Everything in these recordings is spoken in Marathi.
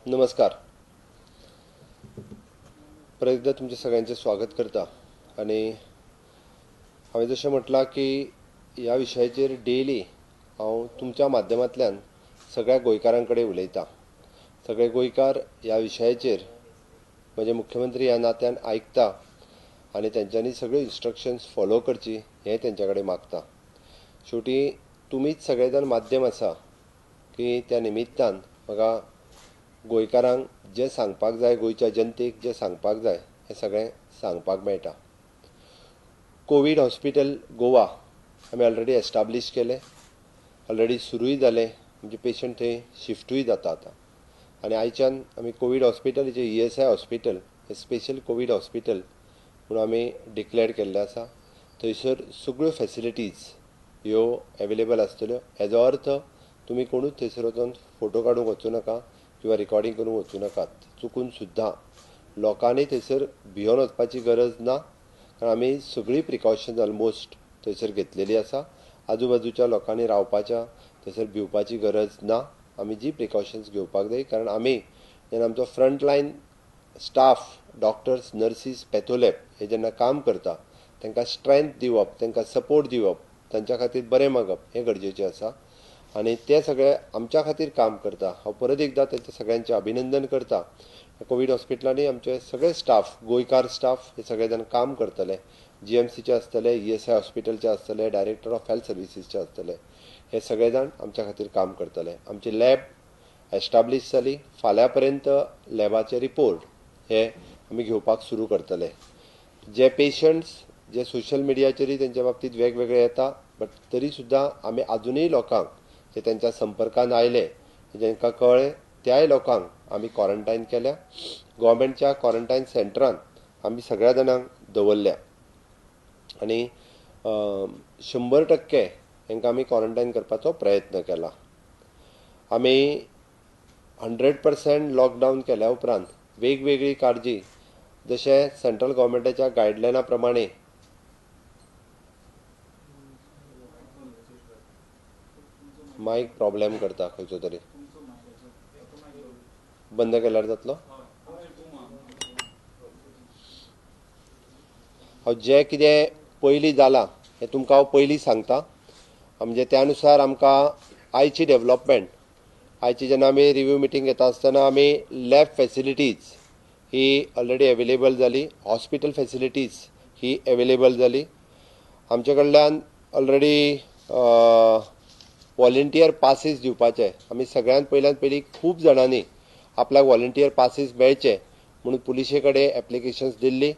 नमस्कार. परत एकदा तुमच्या सगळ्यांचे स्वागत करता. आणि हांवें जशें म्हटलां की ह्या विशयाचेर डेली हांव तुमच्या माध्यमांतल्यान सगळ्या गोंयकारां कडेन उलयतां. सगळे गोंयकार ह्या विशयाचेर म्हणजे मुख्यमंत्री ह्या नात्यान आयकता आनी तेंच्यांनी सगळ्यो इन्स्ट्रक्शन्स फॉलो करची हें तेंच्या कडेन मागता. शेवटी तुमीच सगळे जाण माध्यम आसा की त्या निमित्तान म्हाका गोंयकारांक जें सांगपाक जाय, गोंयच्या जनतेक जें सांगपाक जाय हें सगळें सांगपाक मेळटा. कोवीड हॉस्पिटल गोवा आमी ऑलरेडी एस्टाब्लीश केलें, ऑलरेडी सुरूय जालें, म्हणजे पेशंट थंय शिफ्टूय जाता आतां. आनी आयच्यान आमी कोवीड हॉस्पिटल जें ESI हॉस्पिटल हें स्पेशल कोवीड हॉस्पिटल म्हणून आमी डिक्लेअर केल्लें आसा. थंयसर सगळ्यो फॅसिलिटीज ह्यो एवेलेबल आसतल्यो. हेजो अर्थ तुमी कोणूच थंयसर वचून फोटो काडूंक वचूं नाका किंवा रिकॉर्डिंग करूंक वचूं नाकात. चुकून सुद्दां लोकांनी थंयसर भिवन वचपाची गरज ना, कारण आमी सगळी प्रिकॉशन्स ऑलमोस्ट थंयसर घेतलेली आसा. आजूबाजूच्या लोकांनी रावपाच्या थंयसर भिवपाची गरज ना. आमी जी प्रिकॉशन्स घेवपाक जाय, कारण आमी जेन्ना आमचो front line staff doctors, nurses, patholab हे जेन्ना काम करता तांकां स्ट्रेंथ दिवप, तांकां सपोर्ट दिवप, तांच्या खातीर बरें मागप हें गरजेचें आसा. आनी ते सगळे आमच्या खातीर काम करता. हांव परत एकदां तेंच्या सगळ्यांचें अभिनंदन करता. कोवीड हॉस्पिटलांनी आमचे सगळे स्टाफ, गोंयकार स्टाफ हे सगळे जाण काम करतले. GMCचे आसतले, ESI हॉस्पिटलचे आसतले, डायरेक्टर ऑफ हेल्थ सर्विसीसचे आसतले. हे सगळे जाण आमच्या खातीर काम करतले. आमची लॅब एस्टाब्लीश जाली. फाल्यां पर्यंत लॅबाचे रिपोर्ट हे आमी घेवपाक सुरू करतले. जे पेशंट्स जे सोशल मिडियाचेरूय तेंच्या बाबतींत वेगवेगळे येता, बट तरी सुद्दां आमी आजुनूय लोकांक जे तेंच्या संपर्कान आयले, जेंकां कळ्ळें त्याय लोकांक आमी क्वॉरंटायन केल्या. गव्हर्मेंटच्या क्वॉरंटायन सेंटरान आमी सगळ्या जाणांक दवरल्या आनी 100% हेंकां आमी क्वॉरंटायन करपाचो प्रयत्न केला. आमी 100% लॉकडावन केल्या उपरांत वेगवेगळी काळजी, जशें सेंट्रल गव्हर्मेंटाच्या गायडलायना प्रमाणे मायक प्रॉब्लेम करता, खंयचो तरी बंद केल्यार जातलो. हांव जें कितें पयलीं जालां हें तुमकां हांव पयलीं सांगतां. म्हणजे त्या अनुसार आमकां आयची डेव्हलपमेंट, आयची जेन्ना आमी रिव्यू मिटींग घेता आसतना आमी लॅब फॅसिलिटीज ही ऑलरेडी एवेलेबल जाली. हॉस्पिटल फॅसिलिटीज ही एवेलेबल जाली. आमचे कडल्यान ऑलरेडी वॉलंटियर पासीस दिवपाचे. आमी सगळ्यांत पयलीं खूब जाणांनी आपल्याक वॉलंटियर पासीस मेळचे म्हणून पुलिशे कडेन एप्लिकेशन्स दिल्ली.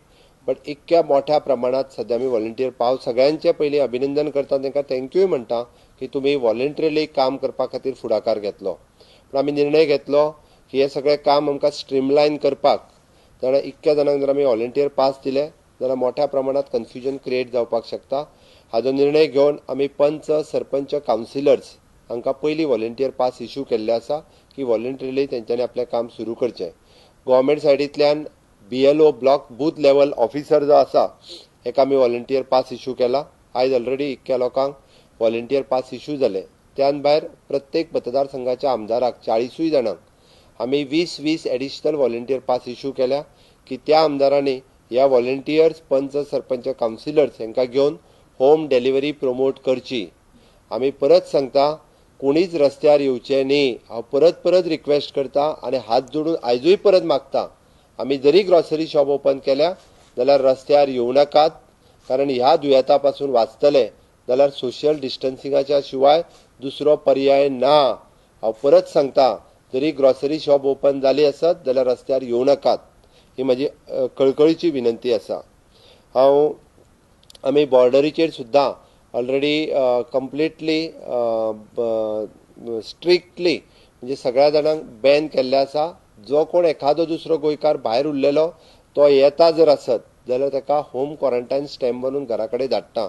बट इतक्या मोठ्या प्रमाणात सद्या आमी वॉलंटियर पाव सगळ्यांचे पयलीं अभिनंदन करता, तांकां थँक्यूय म्हणटा की तुमी वॉलंटरीली काम करपा खातीर फुडाकार घेतलो. पूण आमी निर्णय घेतलो की हे सगळें काम आमकां स्ट्रीमलायन करपाक, जाल्यार इतक्या जाणांक जर आमी वॉलंटियर पास दिले जाल्यार मोठ्या प्रमाणात कन्फ्युजन क्रिएट जावपाक शकता. हाजो निर्णय घेवन आमी पंच, सरपंच, कावन्सिलर्स हांकां पयलीं वॉलंटियर पास इश्यू केल्ले आसा की वॉलंटरीली तेंच्यांनी आपलें काम सुरू करचें. गव्हर्मेंट सायडींतल्यान BLO block booth level officer जो आसा हेका आमी वॉलंटियर पास इश्यू केला. आयज ऑलरेडी इतक्या लोकांक वॉलंटियर पास इश्यू जाले. त्यान भायर प्रत्येक मतदारसंघाच्या आमदाराक 40 जाणांक आमी 20 एडिशनल वॉलंटियर पास इश्यू केल्या की त्या आमदारांनी ह्या वॉलंटियर्स, पंच, सरपंच, कावन्सिलर्स हांकां घेवन होम डिलिव्हरी प्रमोट करची. आमी परत सांगता, कोणीच रस्त्यार येवचे न्ही. हांव परत रिक्वेस्ट करता आनी हात जोडून आयजूय परत मागता, आमी जरी ग्रॉसरी शॉप ओपन केल्या जाल्यार रस्त्यार येवं नाकात. कारण ह्या दुयेंता पासून वाचतले जाल्यार सोशल डिस्टन्सिंगाच्या शिवाय दुसरो पर्याय ना. हांव परत सांगता, जरी ग्रॉसरी शॉप ओपन जाली आसत जाल्यार रस्त्यार येवं नाकात, ही म्हजी कळकळीची विनंती आसा. आमी बॉर्डरीचेर सुद्दां ऑलरेडी कम्प्लिटली स्ट्रिक्टली म्हणजे सगळ्या जाणांक बॅन केल्ले आसा. जो कोण एखादो दुसरो गोंयकार भायर उरलेलो तो येता जर आसत जाल्यार ताका होम क्वॉरंटायन स्टॅम्प बनून घरा कडेन धाडटा.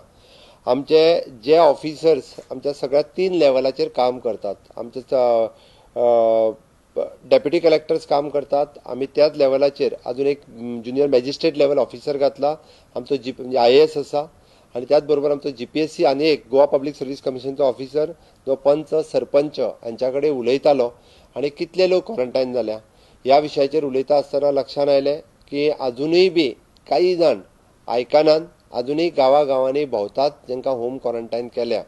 आमचे जे ऑफिसर्स आमच्या सगळ्या 3 लेवलाचेर काम करतात. आमचे डेप्युटी कलेक्टर्स काम करतात. आमी त्याच लेवलाचेर अजून एक ज्युनियर मॅजिस्ट्रेट लेवल ऑफिसर घातला. आमचो IAS आसा आणि त्याच बरोबर आमचो GPSC आनी एक गोवा पब्लीक सर्व्हिस कमिशनचो ऑफिसर जो पंच सरपंच हांच्याकडे उलयतालो आनी कितले लोक क्वॉरंटायन जाल्या ह्या विशयाचेर उलयता आसतना लक्षांत आयलें की अजुनूय बी काही जाण आयकनात, अजुनूय गांवांनी भोंवतात जांकां होम क्वॉरंटायन केल्या.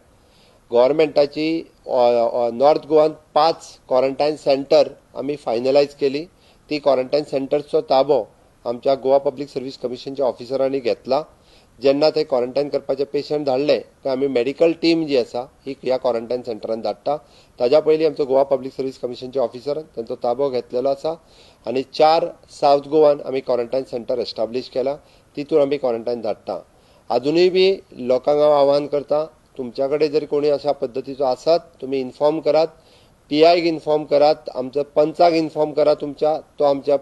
गव्हर्मेंटाची नॉर्थ गोवान 5 क्वॉरंटायन सेंटर आमी फायनलायज केली. ती क्वॉरंटायन सेंटर्सचो ताबो आमच्या गोवा पब्लीक सर्व्हिस कमिशनच्या ऑफिसरांनी घेतला. जेन्ना ते क्वॉरंटायन करपाचे पेशंट धाडले काय आमी मेडिकल टीम जी आसा ही ह्या क्वॉरंटायन सेंटरान धाडटा. ताज्या पयलीं आमचो गोवा पब्लीक सर्व्हिस कमिशनचे ऑफिसर तांचो ताबो घेतलेलो आसा आनी 4 सावथ गोवान आमी क्वॉरंटायन सेंटर एस्टाब्लीश केला. तितून आमी क्वॉरंटायन धाडटा. अजुनूय बी लोकांक हांव आवाहन करता, तुमच्या कडेन जर कोणी अशा पद्दतीचो आसात तुमी इन्फॉर्म करात, PIक इन्फॉर्म करात, आमच्या पंचाक इन्फॉर्म करात. तुमच्या तो आमच्या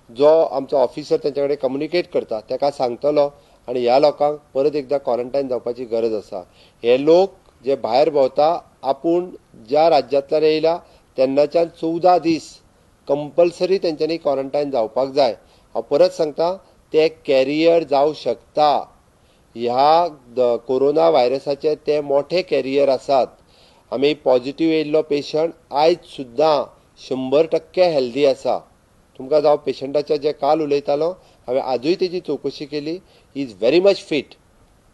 जो आमचो ऑफिसर तांचे कडेन कम्युनिकेट करता ताका सांगतलो आनी ह्या लोकांक परत एकदा क्वॉरंटायन जावपाची गरज आसा. हे लोक जे भायर भोंवता आपूण ज्या राज्यांतल्यान येयला तेन्नाच्यान 14 दीस कंपल्सरी तेंच्यांनी क्वॉरंटायन जावपाक जाय. हांव परत सांगता, ते कॅरियर जावं शकता. ह्या कोरोना व्हायरसाचे ते मोठे कॅरियर आसात. आमी पॉझिटिव्ह येयल्लो पेशंट आयज सुद्दां 100% हेल्दी आसा. तुमकां जावं पेशंटाचे जे काल उलयतालो हांवें आजूय तेजी चवकशी केली. He is very much feet.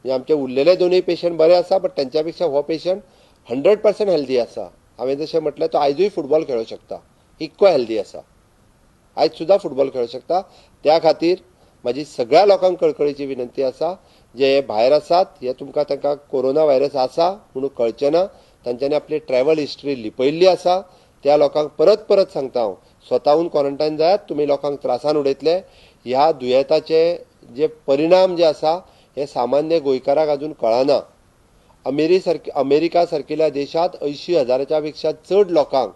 आमचे उरलेले दोनूय पेशंट बरे आसा, बट तेंच्या पेक्षा हो पेशंट 100% हेल्दी आसा. हांवें जशें म्हटलें तो आयजूय फुटबॉल खेळूंक शकता, इतको हेल्दी आसा. आयज सुद्दां फुटबॉल खेळूंक शकता. त्या खातीर म्हाजी सगळ्या लोकांक कळकळीची विनंती आसा, जे भायर आसात हे तांकां कोरोना व्हायरस आसा म्हणून कळचें ना, तांच्यांनी आपली ट्रॅव्हल हिस्ट्री लिपयल्ली आसा. त्या लोकांक परत परत सांगता हांव, स्वताहून क्वॉरंटायन जायात, तुमी लोकांक त्रासान उडयतले. ह्या दुयेंताचे जे परिणाम जे आसा हे सामान्य गोंयकाराक अजून कळना. अमेरिका सारकिल्या देशांत 80,000च्या पेक्षा चड लोकांक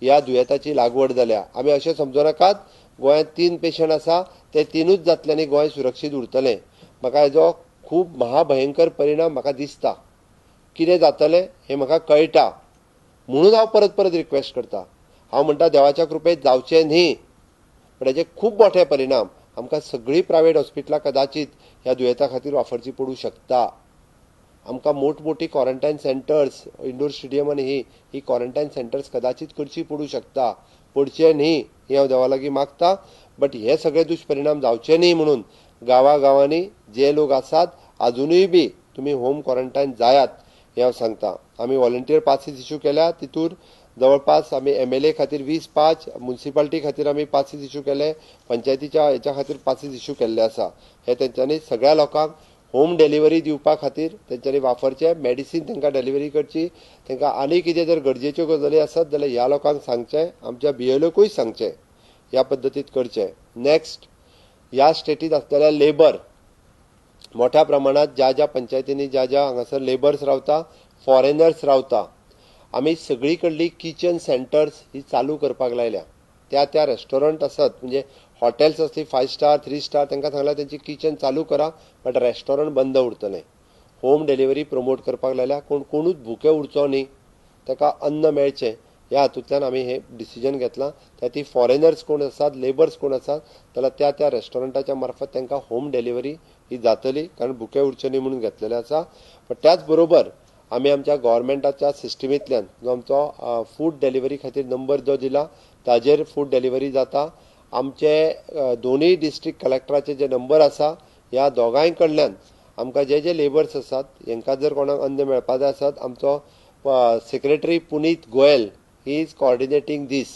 ह्या दुयेंताची लागवड जाल्या. आमी अशें समजूं नाकात गोंयांत 3 पेशंट आसा ते 3ूच जातल्यांनी गोंय सुरक्षीत उरतलें. म्हाका हेजो खूब महाभयंकर परिणाम म्हाका दिसता. कितें जातलें हें म्हाका कळटा म्हणून हांव परत परत रिक्वेस्ट करता. हांव म्हणटा देवाच्या कृपेत जावचें न्ही, पण हेजे खूब मोठे परिणाम आमकां सगळीं प्रायवेट हॉस्पिटलां कदाचित ह्या दुयेंता खातीर वापरची पडूं शकता. आमकां मोठमोठी क्वॉरंटायन सेंटर्स, इंडोर स्टेडियम आनी ही क्वॉरंटायन सेंटर्स कदाचित करची पडूं शकता. पडचे न्ही हें हांव देवा लागीं मागता. बट हे सगळे दुश्परिणाम जावचे न्ही म्हणून गांवांनी जे लोक आसात अजुनूय बी तुमी होम क्वॉरंटायन जायात हें हांव सांगता. आमी व्हॉलंटियर पासीस इश्यू केल्या. तितून जवळपास आमी MLA खातीर 20 पास, म्युनिसिपालिटी खातीर आमी पासीस इश्यू केले, पंचायतीच्या हेच्या खातीर पासीस इश्यू केल्ले आसा. हे तेंच्यांनी सगळ्या लोकांक होम डिलिव्हरी दिवपा खातीर तेंच्यांनी वापरचे. मेडिसीन तांकां डिलिव्हरी करची. तांकां आनी कितें जर गरजेच्यो गजाली आसत जाल्यार ह्या लोकांक सांगचें, आमच्या BLOकूय सांगचें, ह्या पद्दतीत करचें. नेक्स्ट, ह्या स्टेटीत आसलेल्या लेबर मोठ्या प्रमाणात ज्या पंचायतींनी ज्या हांगासर लेबर्स रावता, फॉरेनर्स रावता, आमी सगळी कडली किचन सेंटर्स ही चालू करपाक लायल्या. त्या रेस्टॉरंट आसत म्हणजे हॉटेल्स असली 5 स्टार 3 स्टार तांकां सांगल्यार तेंची किचन चालू करा, बट रेस्टॉरंट बंद उरतलें. होम डिलिव्हरी प्रमोट करपाक लायल्या. कोणूच भुके उरचो न्ही, ताका अन्न मेळचें ह्या हातूंतल्यान आमी हे डिसिजन घेतलां. ती फॉरेनर्स कोण आसात, लेबर्स कोण आसात जाल्यार त्या रेस्टॉरंटाच्या मार्फत तांकां होम डिलिव्हरी ही जातली, कारण भुके उरचे न्ही म्हणून घेतलेलें आसा. पण त्याच बरोबर आमी आमच्या गव्हर्मेंटाच्या सिस्टमींतल्यान जो आमचो फूड डिलिव्हरी खातीर नंबर जो दिला ताजेर फूड डिलिव्हरी जाता. आमचे दोनूय डिस्ट्रिक्ट कलेक्टराचे जे नंबर आसा ह्या दोगांय कडल्यान आमकां जे लेबर्स आसात हांकां जर कोणाक अन्न मेळपा जाय आसत, आमचो secretary Puneet Goyal he is coordinating this.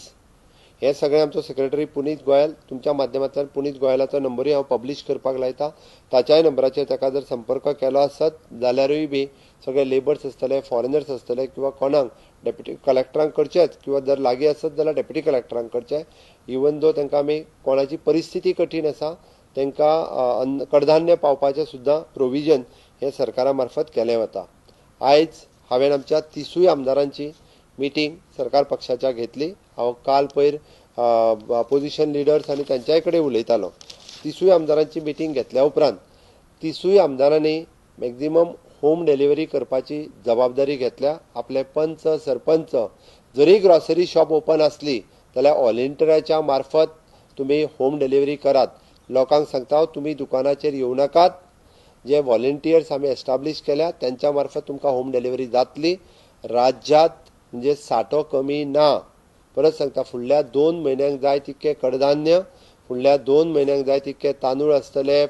हे सगळें आमचो सेक्रेटरी पुनीत गोयल, तुमच्या माध्यमांतल्यान पुनीत गोयलाचो नंबरूय हांव पब्लीश करपाक लायता. ताच्याय नंबराचेर ताका जर संपर्क केलो आसत जाल्यारूय बी सगळे लेबर्स आसतले, फॉरेनर्स आसतले किंवा कोणाक डेप्युटी कलेक्टरांक करचेच किंवा जर लागीं आसत जाल्यार डेप्युटी कलेक्टरांक करचें. इवन दो तांकां आमी कोणाची परिस्थिती कठीण आसा तांकां कडधान्य पावपाचें सुद्दां प्रोविजन हे सरकारा मार्फत केलें वता. आयज हांवें आमच्या 30 आमदारांची मिटींग सरकार पक्षाच्या घेतली. हांव काल पयर अपोजिशन लिडर्स आनी तांच्याय कडेन उलयतालो. 30 आमदारांची मिटींग घेतल्या उपरांत 30 आमदारांनी मॅक्झिमम होम डिलिव्हरी करपाची जबाबदारी घेतल्या. आपले पंच सरपंच जरी ग्रॉसरी शॉप ओपन आसली जाल्यार व्हॉलंटियराच्या मार्फत तुमी होम डिलिव्हरी करात. लोकांक सांगता तुमी दुकानाचेर येवं नाकात, जे व्हॉलंटियर्स आम्ही एस्टाब्लिश केल्या त्यांच्या मार्फत तुमकां होम डिलिव्हरी जातली. राज्यात म्हणजे साठो कमी ना. परत सांगता, फुडल्या 2 म्हयन्यांक जाय तितके कडधान्य, फुडल्या 2 म्हयन्यांक जाय तितके तांदूळ आसतले,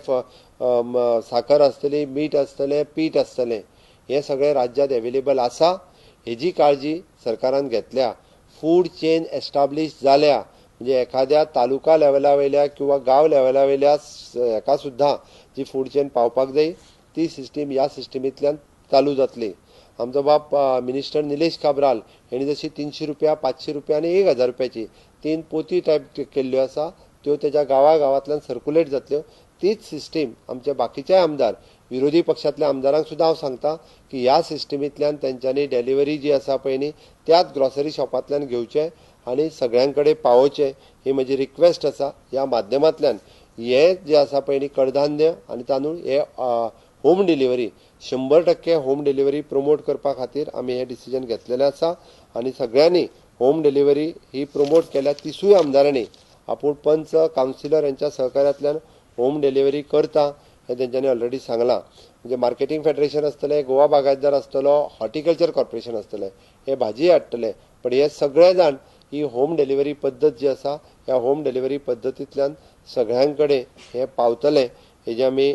साखर आसतली, मीठ आसतलें, पीठ आसतलें. हे सगळे राज्यात अवेलेबल आसा. हेजी काळजी सरकारान घेतल्या. फूड चेन एस्टाब्लिश जाल्या. म्हणजे एखाद्या तालुका लेवला वयल्या किंवा गांव लेवला वयल्या हेका सुद्धा जी फूड चेन पावपाक जाय ती सिस्टीम ह्या सिस्टमींतल्यान चालू जातली. आमचो बाप मिनिस्टर निलेश काब्राल हेणी जशी 300 रुपया, 500 रुपया आनी 1000 रुपयाची 3 पोती टायप केल्ल्यो आसा त्यो तेज्या गांवांतल्यान सर्क्युलेट जातल्यो. तीच सिस्टीम आमचे बाकीचे आमदार, विरोधी पक्षातल्या आमदारांक सुद्धा हांव सांगता की ह्या सिस्टमींतल्यान तेंच्यांनी डिलिव्हरी जी आसा पळय न्ही त्याच ग्रॉसरी शॉपांतल्यान घेवचे आनी सगळ्यांकडे पावोवचे. ही म्हजी रिक्वेस्ट आसा. ह्या माध्यमांतल्यान हे जे आसा पळय न्ही कडधान्य आनी तांदूळ हे home delivery 100% home delivery promote करपा खातीर आमी हे डिसिजन घेतलेलें आसा. आनी सगळ्यांनी होम डिलिव्हरी ही प्रमोट केल्या. तिसूय आमदारांनी आपूण पंच, कावन्सिलर यांच्या सहकार्यातल्यान होम डिलिव्हरी करता हे तेंच्यांनी ऑलरेडी सांगलां. म्हणजे मार्केटिंग फेडरेशन आसतलें, गोवा बागायतदार आसतलो, हॉर्टिकल्चर कॉर्पोरेशन आसतलें, हे भाजी हाडटले. पण हे सगळे जाण ही होम डिलिव्हरी पद्दत जी आसा ह्या होम डिलिव्हरी पद्दतींतल्यान सगळ्यांकडे हे पावतले हेजी आमी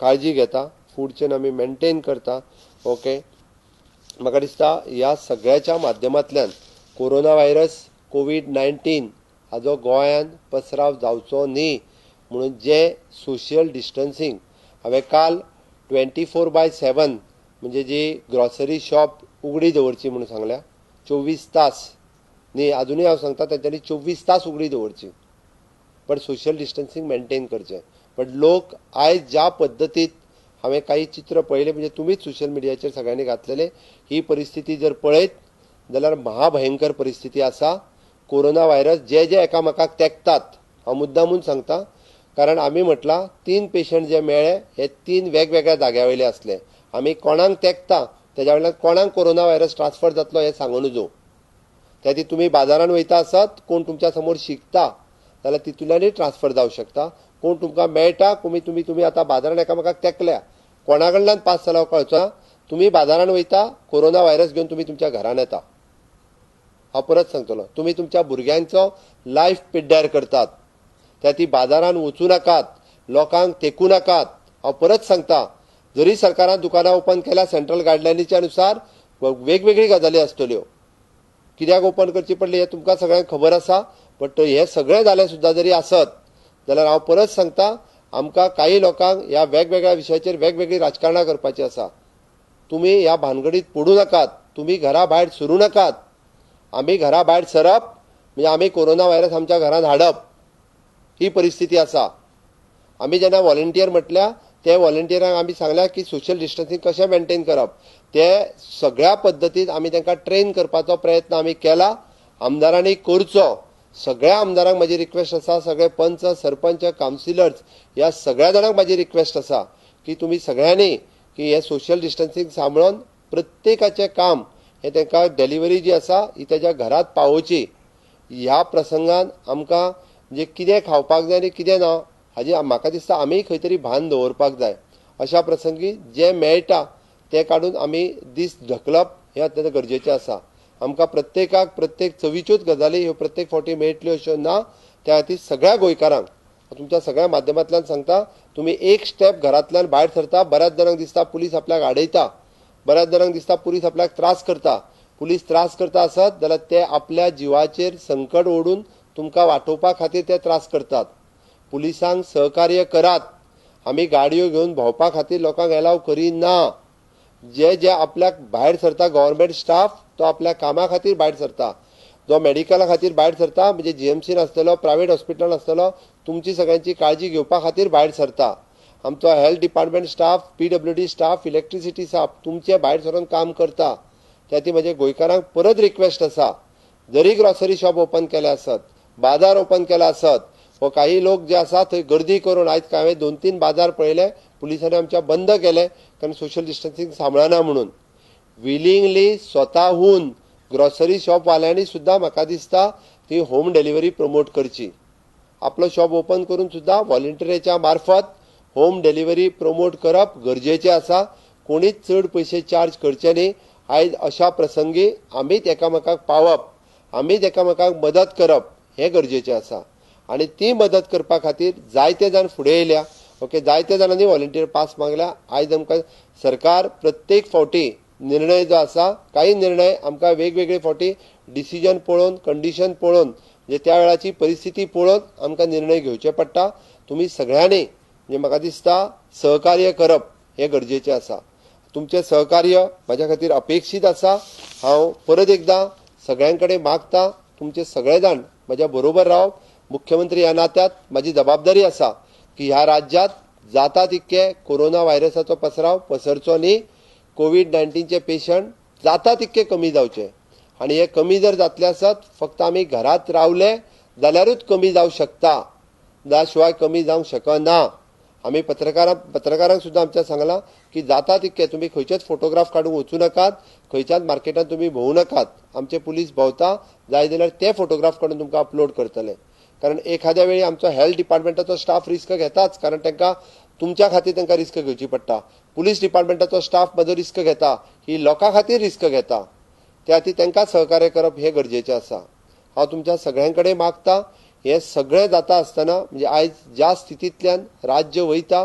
काळजी घेता. फूड चेन आमी मेंटेन करता. ओके, म्हाका दिसता ह्या सगळ्याच्या माध्यमांतल्यान कोरोना व्हायरस कोविड-19 हाजो गोंयांत पसराव जावचो न्ही म्हणून जे सोशियल डिस्टन्सिंग हांवें काल 24/7 म्हणजे जी ग्रॉसरी शॉप उगडी दवरची म्हणून सांगल्या. 24 तास न्ही, अजूनय हांव सांगता तेंच्यांनी 24 तास उगडी दवरची. पण सोशियल डिस्टन्सिंग मेंटेन करचें. पण लोक आयज ज्या पद्दतीत हांवें काही चित्र पळयले, म्हणजे तुमीच सोशियल मिडियाचेर सगळ्यांनी घातलेले, ही परिस्थिती जर पळयत जाल्यार महाभयंकर परिस्थिती आसा. कोरोना व्हायरस जे एकामेकाक तेंकतात, हांव मुद्दामून सांगता, कारण आमी म्हटलां 3 पेशंट जे मेळ्ळे हे 3 वेगवेगळ्या जाग्या वयले आसले. आमी कोणाक तेंकता तेज्या वयल्यान कोणाक कोरोना व्हायरस ट्रान्सफर जातलो हें सांगूं नजो. त्या ती तुमी बाजारान वयता आसत, कोण तुमच्या समोर शिकता जाल्यार तितूंतल्यानय ट्रान्सफर जावंक शकता. कोण तुमकां मेळटा, तुमी आतां बाजारान एकामेकाक तेंकल्या, कोणा कडल्यान पास जाला कळचो ना. तुमी बाजारान वयता, कोरोना व्हायरस घेवन तुमी तुमच्या घरान येता. हांव परत सांगतलो, तुमी तुमच्या भुरग्यांचो लायफ पिड्ड्यार करतात. त्या ती बाजारान वचूं नाकात, लोकांक तेंकू नाकात. हांव परत सांगता, जरी सरकारान दुकानां ओपन केल्या सेंट्रल गायडलायनीच्या अनुसार वेगवेगळी गजाली आसतल्यो. कित्याक ओपन करची पडली हें तुमकां सगळ्यांक खबर आसा. बट हें सगळें जालें सुद्दां जरी आसत जाल्यार हांव परत सांगता, आमकां काही लोकांक ह्या वेगवेगळ्या विशयाचेर वेगवेगळी राजकारणां करपाची आसा. तुमी ह्या भानगडीत पडूं नाकात. तुमी घरा भायर सरूं नाकात. आमी घरा भायर सरप म्हणजे आमी कोरोना व्हायरस आमच्या घरांत हाडप, ही परिस्थिती आसा. आमी जेन्ना व्हॉलंटियर म्हटल्या ते व्हॉलंटियरांक आमी सांगल्या की सोशियल डिस्टन्सिंग कशें मेंटेन करप ते सगळ्या पद्दतीन आमी तांकां ट्रेन करपाचो प्रयत्न आमी केला. आमदारांनी करचो. सगळ्या आमदारांक म्हजी रिक्वेस्ट आसा, सगळे पंच, सरपंच, कावन्सिलर्स ह्या सगळ्या जाणांक म्हजी रिक्वेस्ट आसा की तुमी सगळ्यांनी की हे सोशियल डिस्टन्सिंग सांबाळून प्रत्येकाचें काम हे तांकां डिलिव्हरी जी आसा ही तेज्या घरांत पावोवची. ह्या प्रसंगान आमकां म्हणजे कितें खावपाक जाय आनी कितें ना हाजी म्हाका दिसता आमी खंय तरी भान दवरपाक जाय. अशा प्रसंगी जें मेळटा तें काडून आमी दीस ढकलप हें अत्यंत गरजेचें आसा. आमकां प्रत्येकाक प्रत्येक चविच्योच गजाली ह्यो प्रत्येक फावटी मेळटल्यो अश्यो ना. त्या खातीर सगळ्या गोंयकारांक तुमच्या सगळ्या माध्यमांतल्यान सांगता, तुमी एक स्टेप घरांतल्यान भायर सरता. बऱ्याच जाणांक दिसता पुलीस आपल्याक आडयता, बऱ्याच जाणांक दिसता पुलीस आपल्याक त्रास करता. पुलीस त्रास करता आसत जाल्यार ते आपल्या जिवाचेर संकट ओडून तुमकां वाटोवपा खातीर ते त्रास करतात. पुलिसांक सहकार्य करात. आमी गाडयो घेवन भोंवपा खातीर लोकांक एलाव करिना. जे आपल्याक भायर सरता गव्हर्मेंट स्टाफ तो आपल्या कामा खातीर भायर सरता. जो मेडिकला खातीर भायर सरता म्हणजे जीएमसीन आसतलो, प्रायव्हेट हॉस्पिटलान आसतलो, तुमची सगळ्यांची काळजी घेवपा खातीर भायर सरता. आमचो health department staff, PWD staff, electricity staff तुमचे भायर सरून काम करता. त्या ती म्हजे गोंयकारांक परत रिक्वेस्ट आसा, जरी ग्रॉसरी शॉप ओपन केले आसत, बाजार ओपन केला आसत, व काही लोक जे आसा थंय गर्दी करून आयज हांवें 2-3 बाजार पळयले पुलिसांनी आमच्या बंद केले कारण सोशियल डिस्टन्सिंग सांबाळना म्हणून. विलिंगली स्वताहून ग्रॉसरी शॉप वाल्यांनी सुद्धा म्हाका दिसता ती होम डिलिव्हरी प्रमोट करची. आपलो शॉप ओपन करून सुद्धा व्हॉलंटियराच्या मार्फत होम डिलिव्हरी प्रमोट करप गरजेचें आसा. कोणीच चड पयशे चार्ज करचे न्ही. आयज अशा प्रसंगी आमीच एकामेकाक पावप, आमीच एकामेकाक मदत करप हें गरजेचें आसा. आनी ती मदत करपा खातीर जायते जाण फुडें येयल्या. ओके, जायते जाणांनी व्हॉलंटियर पास मागल्या. आयज आमकां सरकार प्रत्येक फावटी निर्णय जो आसा, काही निर्णय आमकां वेगवेगळे फावटी डिसिजन पळोवन, कंडिशन पळोवन, म्हणजे त्या वेळाची परिस्थिती पळोवन आमकां निर्णय घेवचे पडटा. तुमी सगळ्यांनी म्हणजे म्हाका दिसता सहकार्य करप हें गरजेचें आसा. तुमचें सहकार्य म्हाज्या खातीर अपेक्षीत आसा. हांव परत एकदां सगळ्यां कडेन मागतां, तुमचे सगळे जाण म्हज्या बरोबर रावप. मुख्यमंत्री ह्या नात्यांत म्हाजी जबाबदारी आसा की ह्या राज्यांत जाता तितके कोरोना व्हायरसाचो पसराव पसरचो न्ही. कोविड-19चे पेशंट जाता तितके कमी जावचे. आनी हे कमी जर जातले आसत, फक्त आमी घरांत रावले जाल्यारूच कमी जावंक शकता, त्या शिवाय कमी जावंक शकना. आमी पत्रकारांक सुद्दां आमच्या सांगलां की जाता तितके तुमी खंयचेच फोटोग्राफ काडूंक वचूं नाकात, खंयच्याच मार्केटांत तुमी भोंवू नाकात. आमचे पुलीस भोंवता, जाय जाल्यार ते फोटोग्राफ काडून तुमकां अपलोड करतले. कारण एखाद्या वेळी आमचो हेल्थ डिपार्टमेंटाचो स्टाफ रिस्क घेताच, कारण तांकां तुमच्या खातीर तांकां रिस्क घेवची पडटा. पुलीस डिपार्टमेंटाचो स्टाफ म्हजो रिस्क घेता, ही लोकां खातीर रिस्क घेता. त्या खातीर तांकां सहकार्य करप हें गरजेचें आसा. हांव तुमच्या सगळ्यां कडेन मागतां, हें सगळें जाता आसतना म्हणजे आयज ज्या स्थितींतल्यान राज्य वयता,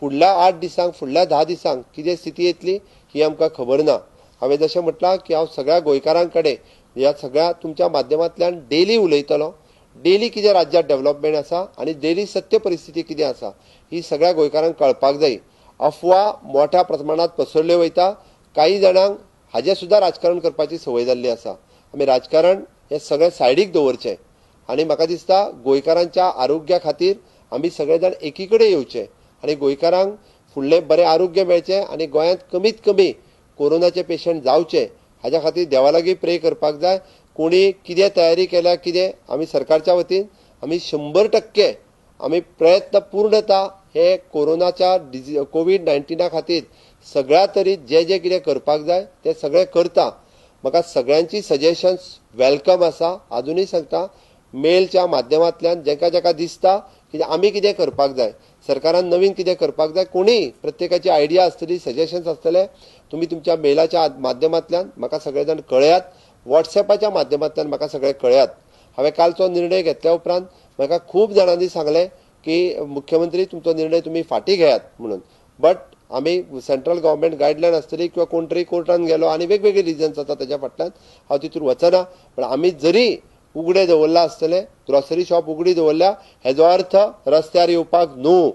फुडल्या 8 दिसांक, फुडल्या 10 दिसांक कितें स्थिती येतली ही आमकां खबर ना. हांवें जशें म्हटलां की हांव सगळ्या गोंयकारां कडेन ह्या सगळ्या तुमच्या माध्यमांतल्यान डेली उलयतलों. डेली कितें राज्यांत डेव्हलपमेंट आसा आनी डेली सत्य परिस्थिती कितें आसा ही सगळ्या गोंयकारांक कळपाक जाय. अफवा मोठ्या प्रमाणात पसरल्यो वयता. काही जाणांक हाजें सुद्दां राजकारण करपाची संवय जाल्ली आसा. आमी राजकारण हें सगळें सायडीक दवरचें आनी म्हाका दिसता गोंयकारांच्या आरोग्या खातीर आमी सगळे जाण एकी कडेन येवचे आनी गोंयकारांक फुडलें बरें आरोग्य मेळचें आनी गोंयांत कमीत कमी कोरोनाचे पेशंट जावचे हाच्या खातीर देवा लागीं प्रे करपाक जाय. कोणी कितें तयारी केल्या कितें आमी सरकारच्या वतीन आमी 100% आमी प्रयत्न पूर्णता हे कोरोनाच्या कोविड-19 खातीर सगळ्या तरी जे जे कितें करपाक जाय ते सगळें करता. म्हाका सगळ्यांची सजेशन्स वेलकम आसा. अजूनय सांगता, मेलच्या माध्यमांतल्यान जेका जेका दिसता की आमी कितें करपाक जाय, सरकारान नवीन कितें करपाक जाय, कोणी प्रत्येकाची आयडिया आसतली, सजेशन्स आसतले, तुमी तुमच्या मेलाच्या माध्यमांतल्यान म्हाका सगळे जाण कळयात. व्हॉट्सॅपाच्या माध्यमांतल्यान म्हाका सगळे कळयात. हांवें कालचो निर्णय घेतल्या उपरांत म्हाका खूब जाणांनी सांगलें की मुख्यमंत्री तुमचो निर्णय तुमी फाटीं घेयात म्हणून. बट आमी सेंट्रल गव्हर्मेंट गायडलायन आसतली किंवा कोण तरी कोर्टान गेलो आनी वेगवेगळे रिजन्स जाता ताच्या फाटल्यान हांव तितून वचना. पण आमी जरी उगडे दवरला आसतले, ग्रॉसरी शॉप उगडी दवरल्या, हेजो अर्थ रस्त्यार येवपाक न्हू.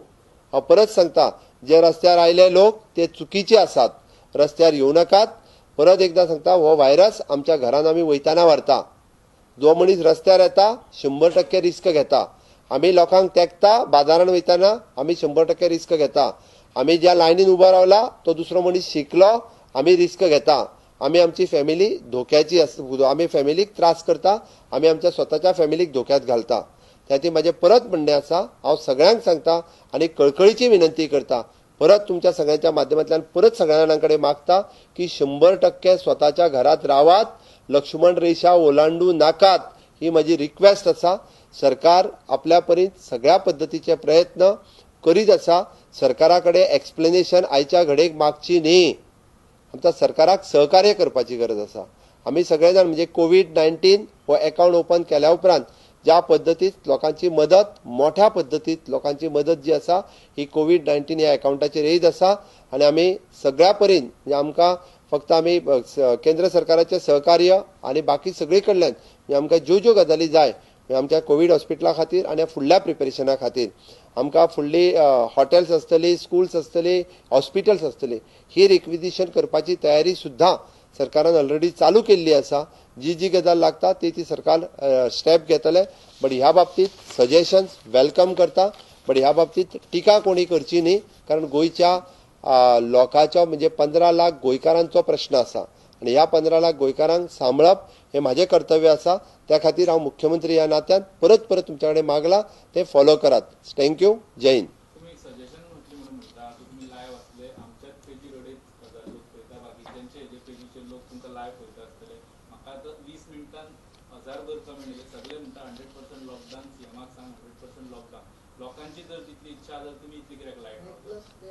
हांव परत सांगता, जे रस्त्यार आयले लोक ते चुकीचे आसात, रस्त्यार येवं नाकात. परत एकदां सांगता, हो व्हायरस आमच्या घरान आमी वयताना व्हरता. जो मनीस रस्त्यार येता 100% रिस्क घेता. आमी लोकांक तेंकता, बाजारान वयताना आमी 100% रिस्क घेता. आमी ज्या लायनीन उबो रावला तो दुसरो मनीस शिकलो, आमी रिस्क घेता. आमी आमची फॅमिली धोक्याची आमी फॅमिलीक त्रास करता, आमी आमच्या स्वताच्या फॅमिलीक धोक्यात घालता. त्या खातीर म्हाजें परत म्हणणें आसा, हांव सगळ्यांक सांगता आनी कळकळीची विनंती करता, परत तुमच्या सगळ्यांच्या माध्यमांतल्यान परत सगळ्या जाणां कडेन मागता की 100% स्वताच्या घरात रावात, लक्ष्मण रेषा ओलांडू नाकात, ही म्हजी रिक्वेस्ट आसा. सरकार आपल्या परीन सगळ्या पद्दतीचे प्रयत्न करीत आसा. सरकारा कडेन एक्सप्लेनेशन आयच्या घडयेक मागची न्ही. आमच्या सरकाराक सहकार्य करपाची गरज आसा. आमी सगळे जाण म्हणजे कोविड-19 हो अकाउंट ओपन केल्या उपरांत ज्या पद्दतीत लोकांची मदत, मोठ्या पद्दतीत लोकांची मदत जी आसा ही कोविड-19 ह्या अकाउंटाचेर येयत आसा. आनी आमी सगळ्या परीन म्हणजे आमकां फक्त आमी केंद्र सरकाराचें सहकार्य आनी बाकी सगळे कडल्यान म्हणजे आमकां ज्यो ज्यो गजाली जाय आमच्या कोविड हॉस्पिटला खातीर आनी फुडल्या प्रिपेरेशना खातीर आमकां फुडली हॉटेल्स आसतली, स्कूल्स आसतली, हॉस्पिटल्स आसतली, ही रिक्विजिशन करपाची तयारी सुद्दां सरकारान ऑलरेडी चालू केल्ली आसा. जी जी गजाल लागता ती सरकार स्टेप घेतले. बट ह्या बाबतींत सजेशन्स वेलकम करता. बट ह्या बाबतींत टिका कोणी करची न्ही. कारण गोंयच्या लोकांचो म्हणजे 15 लाख गोंयकारांचो प्रश्न आसा आनी ह्या 15 लाख गोंयकारांक सांबाळप हें म्हाजें कर्तव्य आसा. त्या खातीर हांव मुख्यमंत्री ह्या नात्यान परत परत तुमच्या कडेन मागला ते फॉलो करात. थँक्यू. जय हिंद. लोकांची जर तितली इच्छा जर तुम्ही इतली कित्याक लायट प्लस ते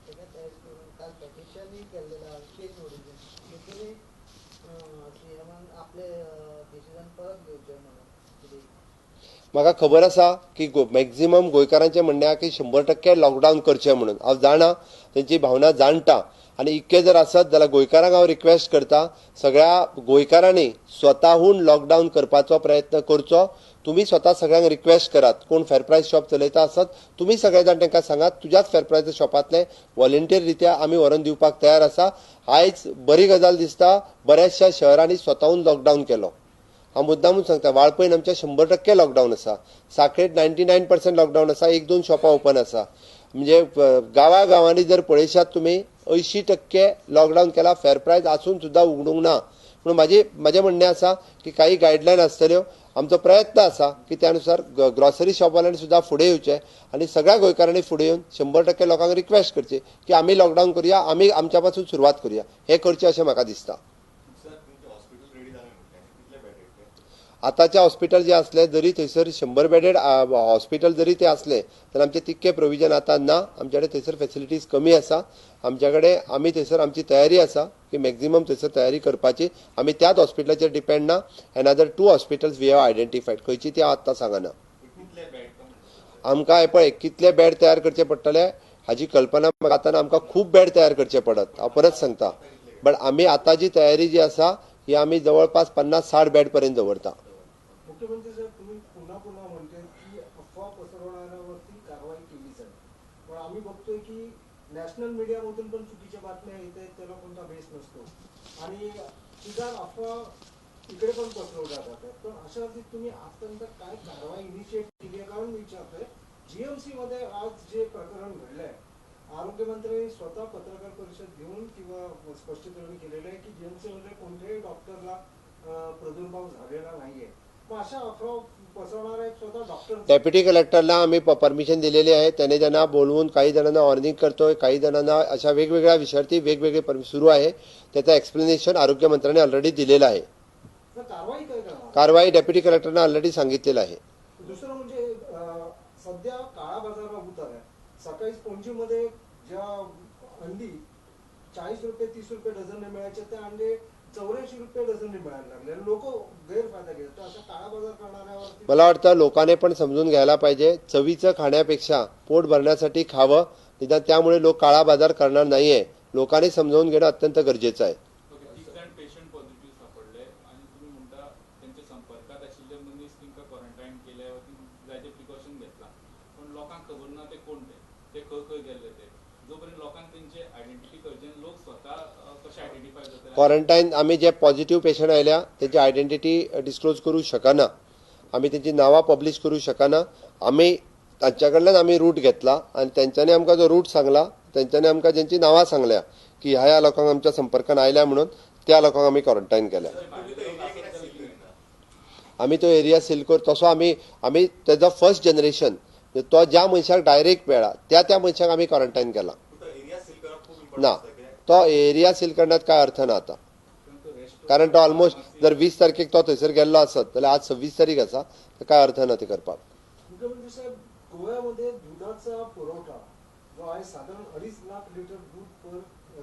त्याच्यात ऍड करून काल पॅटिशनही केलेलं चेंज ओरिजिन तितूनही सीएमान आपले डिसिजन परत घेवचे म्हणून कितें म्हाका खबर आसा की मॅक्झिमम गोंयकारांचें म्हणणें आसा की 100% लॉकडावन करचें म्हणून हांव जाणा तेंची भावना जाणटा आनी इतकें जर आसत जाल्यार गोंयकारांक हांव रिक्वेस्ट करता सगळ्या गोंयकारांनी स्वताहून लॉकडावन करपाचो प्रयत्न करचो तुमी स्वता सगळ्यांक रिक्वेस्ट करात कोण फेर प्रायस शॉप चलयता आसत तुमी सगळे जाण तांकां सांगात तुज्याच फेर प्रायस शॉपांतले व्हॉलंटियर रित्या आमी व्हरून दिवपाक तयार आसा आयज बरी गजाल दिसता बऱ्याचशा शहरांनी स्वताहून लॉकडावन केलो हांव मुद्दामूच सांगता वाळपयन आमच्या 100% लॉकडावन आसा साखळेत 99% लॉकडावन आसा 1-2 शॉपां ओपन आसा म्हणजे गांवांनी जर पळयशात तुमी 80% लॉकडावन केला फेर प्रायस आसून सुद्धा उगडूंक ना म्हणून म्हाजें म्हणणें आसा की काही गायडलायन आसतल्यो आमचो प्रयत्न आसा की त्या अनुसार ग्रॉसरी शॉपवाल्यांनी सुद्धा फुडें येवचें आनी सगळ्या गोंयकारांनी फुडें येवन 100% लोकांक रिक्वेस्ट करची की आमी लॉकडावन करुया आमी आमच्या पासून सुरवात करुया हे करचें अशें म्हाका दिसता आतांचे हॉस्पिटल जे असले जरी थंयसर 100 बेडेड हॉस्पिटल जरी ते असले तर आमचे तितके प्रोविजन आतां ना आमचे कडेन थंयसर फॅसिलिटीज कमी आसा आमच्या कडेन आमी थंयसर आमची तयारी आसा की मॅक्झिमम थंयसर तयारी करपाची आमी त्याच हॉस्पिटलाचेर डिपेंड ना एनादर 2 हॉस्पिटल्स वी हॅव आयडेंटिफायड खंयची ती आतां सांगना आमकां हे पळय कितले बेड तयार करचे पडटले हाची कल्पना आतां आमकां खूब बेड तयार करचे पडत हांव परत सांगता बट आमी आतां जी तयारी जी आसा ही आमी जवळपास 50-60 बेड पर्यंत दवरता मुख्यमंत्री साहेब तुम्ही पुन्हा पुन्हा म्हणते की अफवा पसरवणाऱ्यावरती कारवाई केली जाईल पण आम्ही बघतोय की नॅशनल मीडियामधून पण चुकीच्या बातम्या येत आहेत त्याला कोणता बेस नसतो आणि ठिकाण अफवा इकडे पण पसरवल्या जातात पण अशा वेळी तुम्ही आजपर्यंत काय कारवाई इनिशिएट केली आहे कारण विचारतोय जीएमसी मध्ये आज जे प्रकरण घडलंय आरोग्यमंत्र्यांनी स्वतः पत्रकार परिषद घेऊन किंवा स्पष्टीकरण केलेलं आहे की जीएमसी मध्ये कोणत्याही डॉक्टरला प्रादुर्भाव झालेला नाहीये डेप्युटी कलेक्टरला आम्ही परमिशन दिलेली आहे त्याने त्यांना बोलवून काही जणांना वॉर्निंग करतोय काही जणांना अशा वेगवेगळ्या विषयावरती वेगवेगळे सुरू आहे त्याचं एक्सप्लेनेशन आरोग्यमंत्र्यांनी ऑलरेडी दिलेलं आहे कारवाई डेप्युटी कलेक्टरने ऑलरेडी सांगितलेलं आहे दुसरं म्हणजे सध्या काळा बाजार होत आहे सकाळी पणजीमध्ये ज्या अंडी 40 रुपये 30 रुपये डझन मिळायचे ते अंडे 84 रुपये डझन मिळायला लागले लोक गैरफायदा घेतात अशा काळा बाजार करणाऱ्यावरती मला वाटतं लोकांनी पण समजून घ्यायला पाहिजे चवीचं खाण्यापेक्षा पोट भरण्यासाठी खावं निदान त्यामुळे लोक काळा बाजार करणार नाहीये लोकांनी समजावून घेणं अत्यंत गरजेचं आहे पेशंट पॉझिटिव्ह सापडले आणि तुम्ही म्हणता त्यांच्या संपर्कात आशिल्ले मनीस तांकां क्वॉरंटायन केले जायते प्रिकॉशन घेतला पण लोकांक खबर ना ते कोण ते खंय खंय गेल्ले ते जोपर्यंत लोकांक त्यांचे आयडेंटिटी करचे लोक स्वतः कशे आयडेंटिफाय करतात क्वारंटाईन आम्ही जे पॉझिटिव्ह पेशंट आयल्या त्यांची आयडेंटिटी डिस्क्लोज करू शकना आम्ही त्यांची नावां पब्लिश करू शकना आम्ही तांच्या कडल्यान आम्ही रूट घेतला आणि त्यांच्यानी आमकां जो रूट सांगला त्यांच्यानी आमकां ज्यांची नावां सांगल्या की ह्या लोकांक आमच्या संपर्कान आयल्या म्हणून त्या लोकांक आम्ही क्वॉरंटाईन केल्या आम्ही तो एरिया सील कर तसो आम्ही तेजो फर्स्ट जनरेशन तो ज्या मनशाक डायरेक्ट मेळ्ळा त्या मनशाक आम्ही क्वॉरंटाईन केला ना तो एरिया सील करण्यात काय अर्थ ना आता कारण तो ऑलमोस्ट जर 20 तारखेक तो थंयसर गेल्लो आसत जाल्यार आज 26 तारीख आसा तर काय अर्थ ना ते करपाक मुख्यमंत्री साहेब गोव्यामध्ये दुधाचा पुरवठा जो आहे साधारण 2.5 लाख लिटर दूध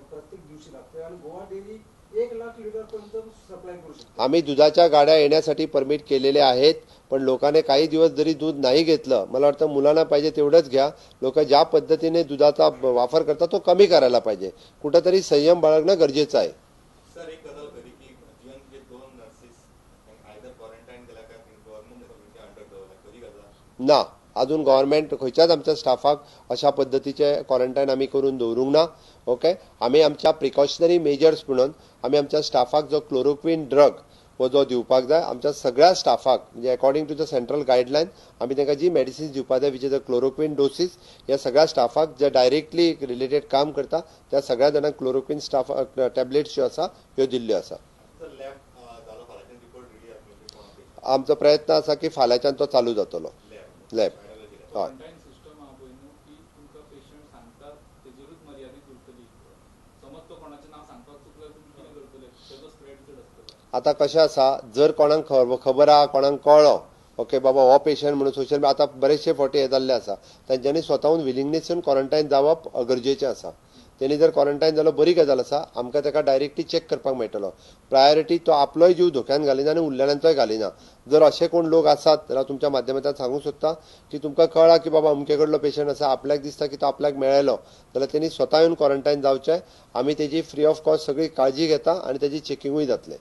प्रत्येक दिवशी लागतोय आणि गोवा डेअरी 1 लाख लिटर पर्यंत सप्लाय करू शकते आम्ही दुधाच्या गाड्या येण्यासाठी परमिट केलेले आहेत पण लोकांनी काही दिवस जरी दूध नाही घेतलं मला वाटतं मुलांना पाहिजे तेवढंच घ्या लोक ज्या पद्धतीने दुधाचा वापर करतात तो कमी करायला पाहिजे कुठेतरी संयम बाळगणं गरजेचं आहे सर एक गजाल खरी की जीवनचे 2 नर्सेस आयदर क्वारंटाईन केला काय गव्हर्नमेंट अंडर दवरला खरी गजाल ना अजून गव्हर्नमेंट खंयच्याच आमच्या स्टाफाक अशा पद्धतीचे क्वॉरंटाईन आम्ही करून दवरूंक ना ओके आम्ही आमच्या प्रिकॉशनरी मेजर्स म्हणून आम्ही आमच्या स्टाफाक जो क्लोरोक्विन ड्रग वो जो दिवपाक जाय आमच्या सगळ्या स्टाफाक म्हणजे according to the central guideline आम्ही तांकां जी मेडिसिन्स दिवपाक जाय which is the chloroquine doses ह्या सगळ्या स्टाफाक जे डायरेक्टली रिलेटेड काम करता त्या सगळ्या जाणांक क्लोरोक्विन स्टाफ टॅबलेट्स ज्यो आसा ह्यो दिल्ल्यो आसा आमचो प्रयत्न आसा की फाल्यांच्यान तो चालू जातलो लॅब हय सिस्टम आहा पळय न्हू की तुमकां पेशंट सांगतात तेजेरूच मर्यादीत उरतली समज तो कोणाचें नांव सांगपाक चुकल्यार तुमी कितें करतले तेजो स्प्रेड चड आसतलो आता कशें आसा जर कोणाक खबर आहा कोणाक कळ्ळो ओके बाबा हो पेशंट म्हणून सोशल आतां बरेचशे फावटी हे जाल्ले आसा तांच्यांनी स्वताहून विलिंगनेसून क्वॉरंटायन जावप गरजेचें आसा. तेणी जर क्वॉरंटायन जालो बरी गजाल आसा, आमकां ताका डायरेक्टली चॅक करपाक मेळटलो. प्रायोरिटी तो आपलोय जीव धोक्यान घालिना आनी उरलेल्यांचोय घालिना. जर अशे कोण लोक आसात जाल्यार तुमच्या माध्यमांतल्यान सांगूंक सोदता की तुमकां कळ्ळा की बाबा अमके कडलो पेशंट आसा, आपल्याक दिसता की तो आपल्याक मेळ्ळो जाल्यार तेणी स्वता येवन क्वॉरंटायन जावचें. आमी तेजी फ्री ऑफ कॉस्ट सगळी काळजी घेता आनी तेजी चेकिंगूय जातलें.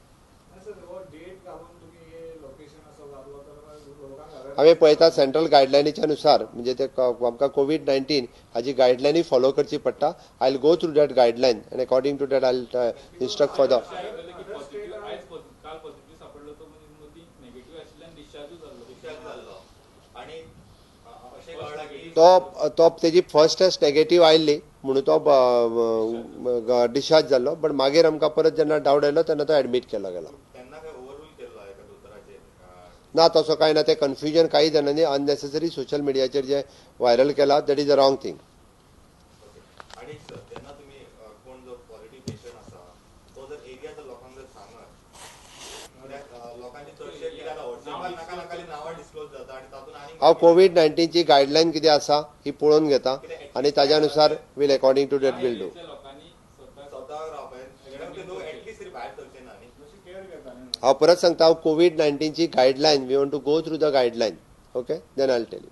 आमी पळयता सेंट्रल गायडलायनीच्या नुसार म्हणजे ते आमकां कोविड-19 हाजी गायडलायनी फॉलो करची पडटा. I will go through that guideline आनी according to that I will instruct for the काल पॉझिटिव्ह सापडलो तो मनीस मदीं नेगेटिव्ह आशिल्ल्यान डिस्चार्जूय जाल्लो. आणि अशें कळ्ळां की तो तेजी फर्स्ट टेस्ट नेगेटिव्ह आयिल्ली म्हणून तो डिस्चार्ज जाल्लो. बट मागीर आमकां परत जेन्ना डावट आयलो तेन्ना तो एडमीट केलो गेलो. त्यांना काय ओव्हररूल केल्लो एका दोतोराचेर ना तसो कांय ना. ते कन्फ्युजन काही जाणांनी अननेसेसरी सोशल मिडियाचेर जे व्हायरल केला that is a wrong thing. आणि सर जेन्ना तुम्ही कोण जो पॉझिटिव्ह पेशंट आसा तो जर एरिया जर लोकांक जर सांगत लोकांची चडशे कितें जाता व्हॉट्सॅपार नाका नाकाली नांवां डिस्क्लोज जाता आनी तातूंत आनी हांव कोविड-19 ची गायडलायन कितें आसा ही पळोवन घेता आनी ताज्या नुसार we'll according to that we'll do. लोकांनी स्वता रावपाक लोक एटलीस्ट तरी भायर सरचे ना न्ही. हांव परत सांगता हांव कोविड-19 ची guideline we want to go through the guideline. Okay then I will tell you.